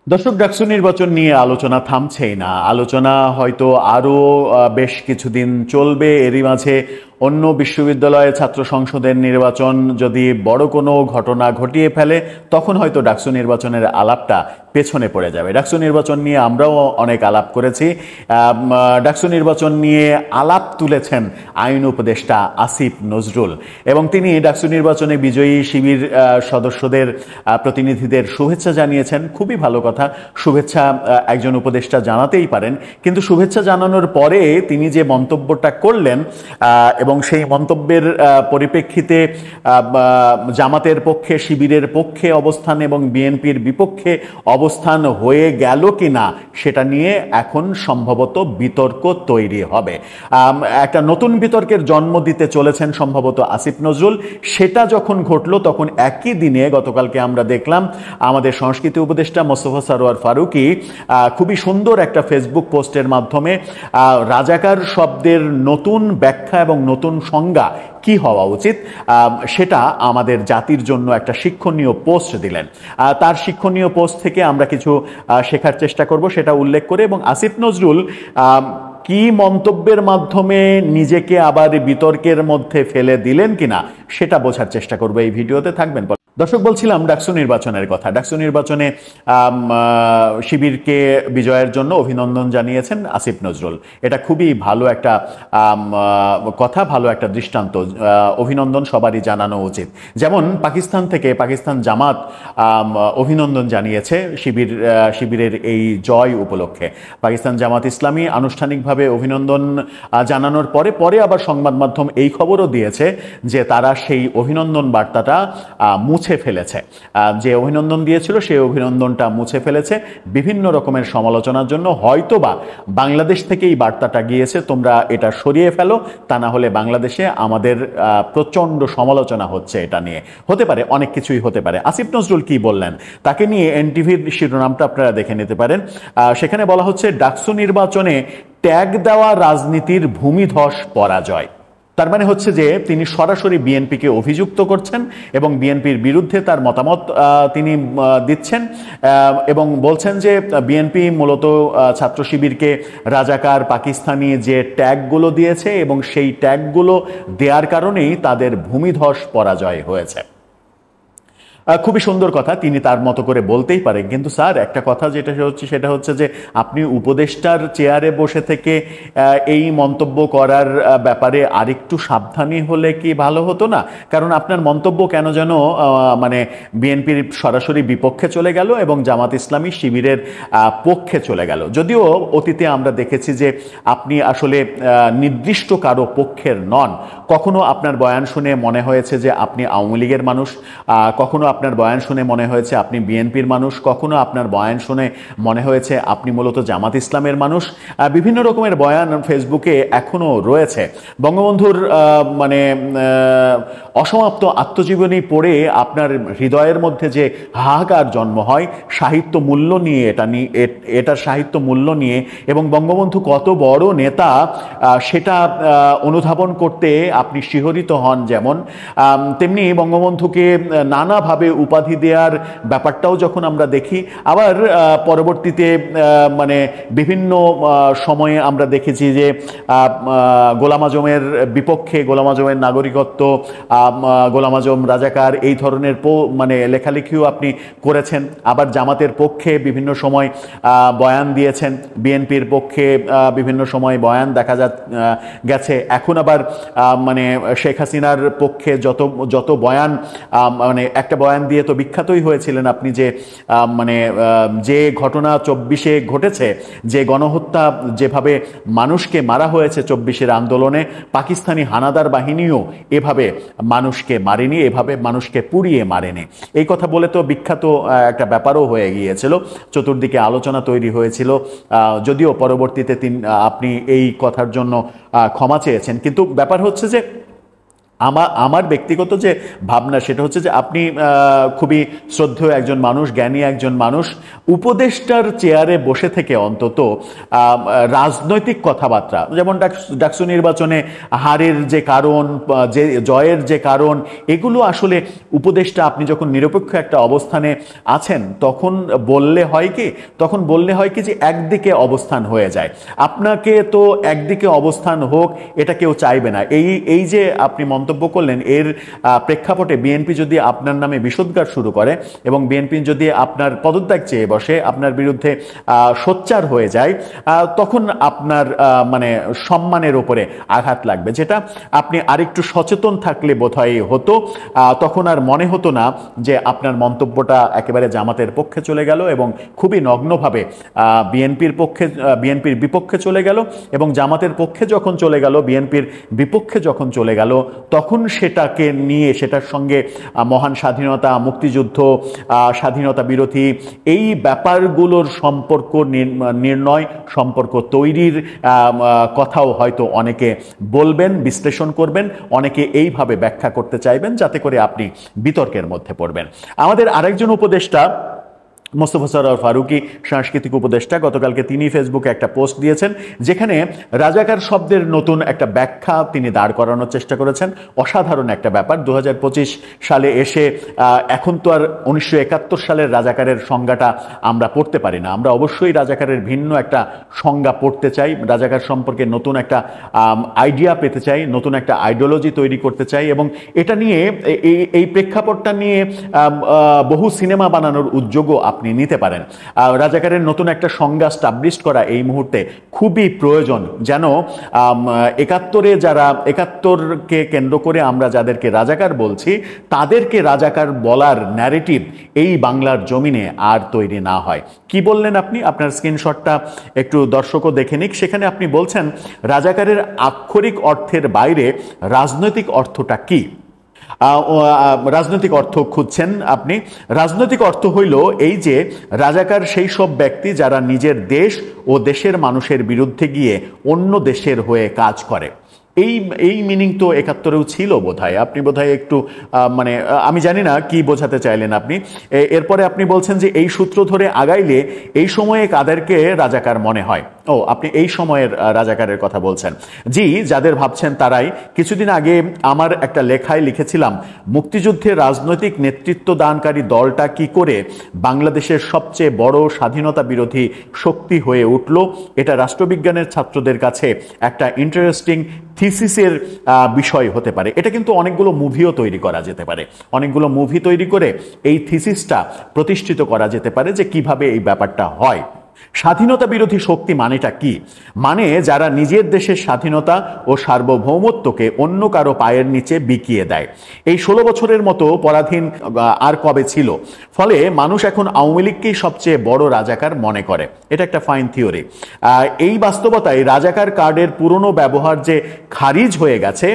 দর্শক, ডাকসু নির্বাচন নিয়ে আলোচনা থামছেই না। আলোচনা হয়তো আরও বেশ কিছুদিন চলবে। এরই মাঝে অন্য বিশ্ববিদ্যালয়ের ছাত্র সংসদের নির্বাচন যদি বড় কোনো ঘটনা ঘটিয়ে ফেলে, তখন হয়তো ডাকসু নির্বাচনের আলাপটা পেছনে পড়ে যাবে। ডাকসু নির্বাচন নিয়ে আমরাও অনেক আলাপ করেছি। ডাকসু নির্বাচন নিয়ে আলাপ তুলেছেন আইন উপদেষ্টা আসিফ নজরুল, এবং তিনি ডাকসু নির্বাচনে বিজয়ী শিবির সদস্যদের প্রতিনিধিদের শুভেচ্ছা জানিয়েছেন। খুবই ভালো কথা, শুভেচ্ছা একজন উপদেষ্টা জানাতেই পারেন, কিন্তু শুভেচ্ছা জানানোর পরে তিনি যে মন্তব্যটা করলেন এবং সেই মন্তব্যের পরিপ্রেক্ষিতে জামাতের পক্ষে, শিবিরের পক্ষে অবস্থান এবং বিএনপির বিপক্ষে অবস্থান হয়ে গেল কিনা সেটা নিয়ে এখন সম্ভবত বিতর্ক তৈরি হবে। একটা নতুন বিতর্কের জন্ম দিতে চলেছেন সম্ভবত আসিফ নজরুল। সেটা যখন ঘটলো তখন একই দিনে গতকালকে আমরা দেখলাম আমাদের সংস্কৃতি উপদেষ্টা মোস্তফা সরোয়ার ফারুকী খুবই সুন্দর একটা ফেসবুক পোস্টের মাধ্যমে রাজাকার শব্দের নতুন ব্যাখ্যা এবং নতুন সংজ্ঞা কি হওয়া উচিত সেটা আমাদের জাতির জন্য একটা শিক্ষণীয় পোস্ট দিলেন। তার শিক্ষণীয় পোস্ট থেকে আমরা কিছু শেখার চেষ্টা করব, সেটা উল্লেখ করে। এবং আসিফ নজরুল কি মন্তব্যের মাধ্যমে নিজেকে আবার বিতর্কের মধ্যে ফেলে দিলেন কিনা সেটা বোঝার চেষ্টা করবো। এই ভিডিওতে থাকবেন। দর্শক, বলছিলাম ডাকসু নির্বাচনের কথা। ডাকসু নির্বাচনে শিবিরকে বিজয়ের জন্য অভিনন্দন জানিয়েছেন আসিফ নজরুল। এটা খুবই ভালো একটা কথা, ভালো একটা দৃষ্টান্ত। অভিনন্দন সবারই জানানো উচিত। যেমন পাকিস্তান জামাত অভিনন্দন জানিয়েছে শিবিরের এই জয় উপলক্ষে। পাকিস্তান জামাত ইসলামী আনুষ্ঠানিকভাবে অভিনন্দন জানানোর পরে আবার সংবাদ মাধ্যম এই খবরও দিয়েছে যে তারা সেই অভিনন্দন বার্তাটা মুছে ফেলেছে। যে অভিনন্দন দিয়েছিল সেই অভিনন্দনটা মুছে ফেলেছে বিভিন্ন রকমের সমালোচনার জন্য। হয়তোবা বাংলাদেশ থেকেই বার্তাটা গিয়েছে, তোমরা এটা সরিয়ে ফেলো, তা না হলে বাংলাদেশে আমাদের প্রচণ্ড সমালোচনা হচ্ছে। এটা নিয়ে হতে পারে, অনেক কিছুই হতে পারে। আসিফ নজরুল কি বললেন তাকে নিয়ে এনটিভির শিরোনামটা আপনারা দেখে নিতে পারেন। সেখানে বলা হচ্ছে, ডাকসু নির্বাচনে ট্যাগ দেওয়া রাজনীতির ভূমিধস পরাজয়। তার মানে হচ্ছে যে তিনি সরাসরি বিএনপিকে অভিযুক্ত করছেন এবং বিএনপির বিরুদ্ধে তার মতামত তিনি দিচ্ছেন এবং বলছেন যে বিএনপি মূলত ছাত্র শিবিরকে রাজাকার, পাকিস্তানি যে ট্যাগগুলো দিয়েছে এবং সেই ট্যাগগুলো দেওয়ার কারণেই তাদের ভূমিধস পরাজয় হয়েছে। খুবই সুন্দর কথা, তিনি তার মতো করে বলতেই পারেন। কিন্তু স্যার, একটা কথা সেটা হচ্ছে যে আপনি উপদেষ্টার চেয়ারে বসে থেকে এই মন্তব্য করার ব্যাপারে আরেকটু সাবধানী হলে কি ভালো হতো না? কারণ আপনার মন্তব্য কেন যেন মানে বিএনপির সরাসরি বিপক্ষে চলে গেল এবং জামাত ইসলামী শিবিরের পক্ষে চলে গেল। যদিও অতীতে আমরা দেখেছি যে আপনি আসলে নির্দিষ্ট কারো পক্ষের নন। কখনো আপনার বয়ান শুনে মনে হয়েছে যে আপনি আওয়ামী লীগের মানুষ, কখনো আপনার বয়ান শুনে মনে হয়েছে আপনি বিএনপির মানুষ, কখনো আপনার বয়ান শুনে মনে হয়েছে আপনি মূলত জামাত ইসলামের মানুষ। বিভিন্ন রকমের বয়ান ফেসবুকে এখনো রয়েছে। বঙ্গবন্ধুর মানে অসমাপ্ত আত্মজীবনী পড়ে আপনার হৃদয়ের মধ্যে যে হাহাকার জন্ম হয় সাহিত্য মূল্য নিয়ে, এটার সাহিত্য মূল্য নিয়ে, এবং বঙ্গবন্ধু কত বড় নেতা সেটা অনুধাবন করতে আপনি শিহরিত হন। যেমন তেমনি বঙ্গবন্ধুকে নানাভাবে উপাধি দেওয়ার ব্যাপারটাও যখন আমরা দেখি, আবার পরবর্তীতে মানে বিভিন্ন সময়ে আমরা দেখেছি যে গোলাম আজমের বিপক্ষে, গোলাম আজমের নাগরিকত্ব, গোলাম আজম রাজাকার, এই ধরনের মানে লেখালেখিও আপনি করেছেন। আবার জামাতের পক্ষে বিভিন্ন সময় বয়ান দিয়েছেন, বিএনপির পক্ষে বিভিন্ন সময় বয়ান দেখা গেছে। এখন আবার মানে শেখ হাসিনার পক্ষে যত বয়ান, মানে একটা বয়ান দিয়ে তো বিখ্যাতই হয়েছিলেন আপনি, যে মানে যে ঘটনা 24-এ ঘটেছে, যে গণহত্যা, যেভাবে মানুষকে মারা হয়েছে 24-এর আন্দোলনে, পাকিস্তানি হানাদার বাহিনীও এভাবে মানুষকে মারেনি, এভাবে মানুষকে পুড়িয়ে মারেনি। এই কথা বলে তো বিখ্যাত একটা ব্যাপারও হয়ে গিয়েছিল, চতুর্দিকে আলোচনা তৈরি হয়েছিল। যদিও পরবর্তীতে আপনি এই কথার জন্য ক্ষমা চেয়েছেন। কিন্তু ব্যাপার হচ্ছে যে আমার ব্যক্তিগত যে ভাবনা সেটা হচ্ছে যে আপনি খুবই শ্রদ্ধেয় একজন মানুষ, জ্ঞানী একজন মানুষ, উপদেষ্টার চেয়ারে বসে থেকে অন্তত রাজনৈতিক কথাবার্তা, যেমন ডাকসু নির্বাচনে হারের যে কারণ, যে জয়ের যে কারণ, এগুলো আসলে উপদেষ্টা আপনি যখন নিরপেক্ষ একটা অবস্থানে আছেন তখন বললে হয় কি, যে একদিকে অবস্থান হয়ে যায়। আপনাকে তো একদিকে অবস্থান হোক এটা কেউ চাইবে না। এই যে আপনি মন্তব্য করলেন, এর প্রেক্ষাপটে বিএনপি যদি আপনার নামে বিষোদ্গার শুরু করে এবং বিএনপি যদি আপনার পদত্যাগ চেয়ে বসে, আপনার বিরুদ্ধে সোচ্চার হয়ে যায়, তখন আপনার মানে সম্মানের উপরে আঘাত লাগবে, যেটা আপনি আরেকটু সচেতন থাকলে বোধহয় হতো। তখন আর মনে হতো না যে আপনার মন্তব্যটা একেবারে জামাতের পক্ষে চলে গেল এবং খুবই নগ্নভাবে বিএনপির বিপক্ষে চলে গেল, এবং জামাতের পক্ষে যখন চলে গেল, বিএনপির বিপক্ষে যখন চলে গেল, তখন সেটাকে নিয়ে, সেটার সঙ্গে মহান স্বাধীনতা, মুক্তিযুদ্ধ, স্বাধীনতা বিরোধী এই ব্যাপারগুলোর সম্পর্ক নির্ণয়, সম্পর্ক তৈরির কথাও হয়তো অনেকে বলবেন, বিশ্লেষণ করবেন, অনেকে এইভাবে ব্যাখ্যা করতে চাইবেন যাতে করে আপনি বিতর্কের মধ্যে পড়বেন। আমাদের আরেকজন উপদেষ্টা মোস্তফা সরোয়ার ফারুকী, সাংস্কৃতিক উপদেষ্টা, গতকালকে তিনি ফেসবুকে একটা পোস্ট দিয়েছেন যেখানে রাজাকার শব্দের নতুন একটা ব্যাখ্যা তিনি দাঁড় করানোর চেষ্টা করেছেন। অসাধারণ একটা ব্যাপার। 2025 সালে এসে এখন তো আর 1971 সালের রাজাকারের সংজ্ঞাটা আমরা পড়তে পারি না। আমরা অবশ্যই রাজাকারের ভিন্ন একটা সংজ্ঞা পড়তে চাই, রাজাকার সম্পর্কে নতুন একটা আইডিয়া পেতে চাই, নতুন একটা আইডিওলজি তৈরি করতে চাই, এবং এটা নিয়ে এই প্রেক্ষাপটটা নিয়ে বহু সিনেমা বানানোর উদ্যোগও আপনি নিতে পারেন। রাজাকারের নতুন একটা সংজ্ঞা স্টাবলিশ করা এই মুহূর্তে খুবই প্রয়োজন, যেন একাত্তরকে কেন্দ্র করে আমরা যাদেরকে রাজাকার বলছি তাদেরকে রাজাকার বলার ন্যারেটিভ এই বাংলার জমিনে আর তৈরি না হয়। কি বললেন আপনি? আপনার স্ক্রিনশটটা একটু দর্শকও দেখে নিক। সেখানে আপনি বলছেন রাজাকারের আক্ষরিক অর্থের বাইরে রাজনৈতিক অর্থটা কি? রাজনৈতিক অর্থ খুঁজছেন আপনি। রাজনৈতিক অর্থ হইল এই যে রাজাকার সেই সব ব্যক্তি যারা নিজের দেশ ও দেশের মানুষের বিরুদ্ধে গিয়ে অন্য দেশের হয়ে কাজ করে। এই মিনিং তো 71-এও ছিল বোধহয়। আপনি বোধহয় একটু মানে আমি জানি না কি বোঝাতে চাইলেন আপনি। এরপরে আপনি বলছেন যে এই সূত্র ধরে আগাইলে এই সময়ে কাদেরকে রাজাকার মনে হয়? ও, আপনি এই সময়ের রাজাকারের কথা বলছেন। জি, যাদের ভাবছেন তারাই। কিছুদিন আগে আমার একটা লেখায় লিখেছিলাম, মুক্তিযুদ্ধের রাজনৈতিক নেতৃত্ব দানকারী দলটা কি করে বাংলাদেশের সবচেয়ে বড় স্বাধীনতা বিরোধী শক্তি হয়ে উঠল। এটা রাষ্ট্রবিজ্ঞানের ছাত্রদের কাছে একটা ইন্টারেস্টিং থিসিসের বিষয় হতে পারে। এটা কিন্তু অনেকগুলো মুভিও তৈরি করা যেতে পারে, অনেকগুলো মুভি তৈরি করে এই থিসিসটা প্রতিষ্ঠিত করা যেতে পারে যে কিভাবে এই ব্যাপারটা হয়। স্বাধীনতা বিরোধী শক্তি মানেটা কি? মানে যারা নিজের দেশের স্বাধীনতা ও সার্বভৌমত্বকে অন্য কারো পায়ের নিচে বিকিয়ে দেয়। এই 16 বছরের মতো পরাধীন আর কবে ছিল? ফলে মানুষ এখন আওয়ামী লীগকেই সবচেয়ে বড় রাজাকার মনে করে। এটা একটা ফাইন থিওরি। এই বাস্তবতায় রাজাকার কার্ডের পুরনো ব্যবহার যে খারিজ হয়ে গেছে,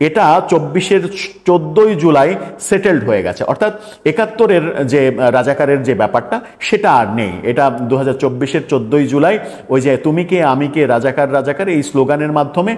এটা 24-এর 14ই জুলাই সেটেলড হয়ে গেছে। অর্থাৎ 71-এর যে রাজাকারের যে ব্যাপারটা সেটা আর নেই। এটা 2024-এর 14ই জুলাই ওই যে তুমি কে আমি কে রাজাকার রাজাকার এই স্লোগানের মাধ্যমে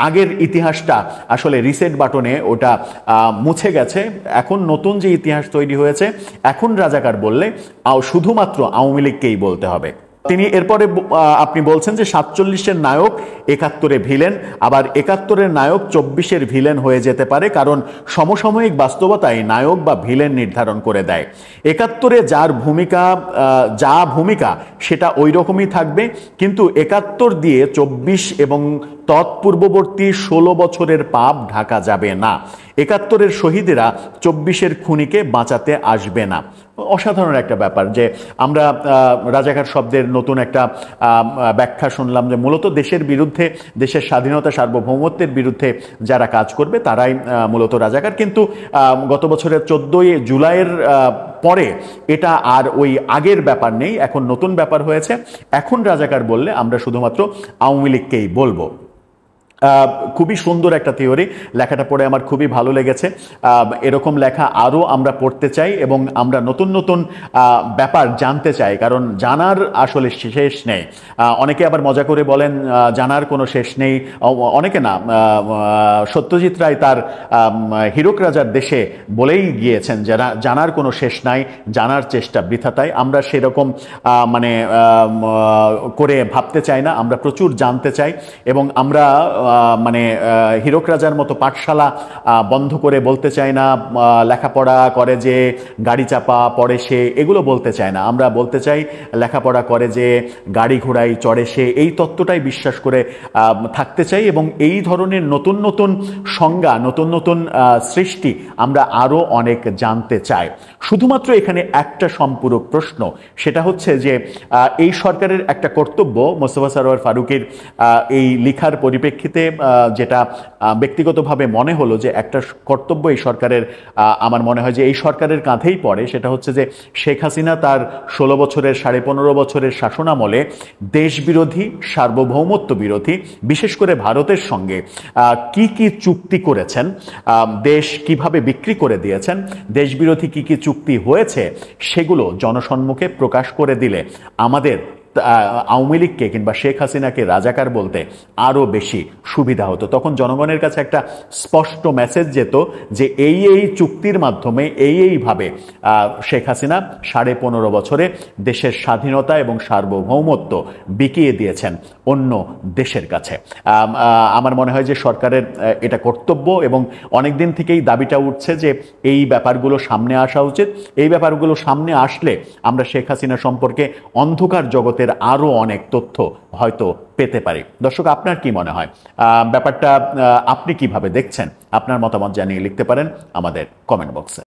আগের ইতিহাসটা আসলে রিসেট বাটনে ওটা মুছে গেছে। এখন নতুন যে ইতিহাস তৈরি হয়েছে, এখন রাজাকার বললে শুধুমাত্র আওয়ামী লীগকেই বলতে হবে। তিনি এরপরে আপনি বলছেন যে 47-এর নায়ক 71-এ ভিলেন, আবার 71-এর নায়ক 24-এর ভিলেন হয়ে যেতে পারে, কারণ সমসাময়িক বাস্তবতায় নায়ক বা ভিলেন নির্ধারণ করে দেয়। 71-এ যা ভূমিকা সেটা ওই রকমই থাকবে, কিন্তু 71 দিয়ে 24 এবং তৎপূর্ববর্তী 16 বছরের পাপ ঢাকা যাবে না। 71-এর শহীদেরা 24-এর খুনিকে বাঁচাতে আসবে না। অসাধারণ একটা ব্যাপার যে আমরা রাজাকার শব্দের নতুন একটা ব্যাখ্যা শুনলাম, যে মূলত দেশের বিরুদ্ধে, দেশের স্বাধীনতা সার্বভৌমত্বের বিরুদ্ধে যারা কাজ করবে তারাই মূলত রাজাকার। কিন্তু গত বছরের 14ই জুলাইয়ের পরে এটা আর ওই আগের ব্যাপার নেই, এখন নতুন ব্যাপার হয়েছে। এখন রাজাকার বললে আমরা শুধুমাত্র আওয়ামী লীগকেই বলবো। খুবই সুন্দর একটা থিওরি, লেখাটা পড়ে আমার খুবই ভালো লেগেছে। এরকম লেখা আরও আমরা পড়তে চাই এবং আমরা নতুন নতুন ব্যাপার জানতে চাই, কারণ জানার আসলে শেষ নেই। অনেকে আবার মজা করে বলেন জানার কোনো শেষ নেই, অনেকে না, সত্যজিৎ রায় তার হীরক রাজার দেশে বলেই গিয়েছেন যে জানার কোনো শেষ নাই, জানার চেষ্টা বৃথা। তাই আমরা সেরকম মানে করে ভাবতে চাই না, আমরা প্রচুর জানতে চাই এবং আমরা মানে হীরক রাজার মতো পাঠশালা বন্ধ করে বলতে চাই না, লেখাপড়া করে যে গাড়ি চাপা পড়ে সে, এগুলো বলতে চাই না। আমরা বলতে চাই লেখাপড়া করে যে গাড়ি ঘোড়ায় চড়ে সে, এই তত্ত্বটাই বিশ্বাস করে থাকতে চাই এবং এই ধরনের নতুন নতুন সংজ্ঞা, নতুন নতুন সৃষ্টি আমরা আরও অনেক জানতে চাই। শুধুমাত্র এখানে একটা সম্পূরক প্রশ্ন, সেটা হচ্ছে যে এই সরকারের একটা কর্তব্য, মোস্তফা সরোয়ার ফারুকীর এই লেখার পরিপ্রেক্ষিতে যেটা ব্যক্তিগতভাবে মনে হলো যে একটা কর্তব্য এই সরকারের, আমার মনে হয় যে এই সরকারের কাঁধেই পড়ে, সেটা হচ্ছে যে শেখ হাসিনা তার 16 বছরের 15.5 বছরের শাসনামলে দেশবিরোধী, সার্বভৌমত্ব বিরোধী, বিশেষ করে ভারতের সঙ্গে কি কি চুক্তি করেছেন, দেশ কিভাবে বিক্রি করে দিয়েছেন, দেশবিরোধী কি কি চুক্তি হয়েছে, সেগুলো জনসম্মুখে প্রকাশ করে দিলে আমাদের আওয়ামী লীগকে কিংবা শেখ হাসিনাকে রাজাকার বলতে আরও বেশি সুবিধা হতো। তখন জনগণের কাছে একটা স্পষ্ট মেসেজ যেত যে এই এই চুক্তির মাধ্যমে এইভাবে শেখ হাসিনা 15.5 বছরে দেশের স্বাধীনতা এবং সার্বভৌমত্ব বিকিয়ে দিয়েছেন অন্য দেশের কাছে। আমার মনে হয় যে সরকারের এটা কর্তব্য এবং অনেক দিন থেকেই দাবিটা উঠছে যে এই ব্যাপারগুলো সামনে আসা উচিত। এই ব্যাপারগুলো সামনে আসলে আমরা শেখ হাসিনা সম্পর্কে অন্ধকার জগতের আরো অনেক তথ্য হয়তো পেতে পারি। দর্শক, আপনার কি মনে হয় ব্যাপারটা, আপনি কিভাবে দেখছেন? আপনার মতামত জানিয়ে লিখতে পারেন আমাদের কমেন্ট বক্সে।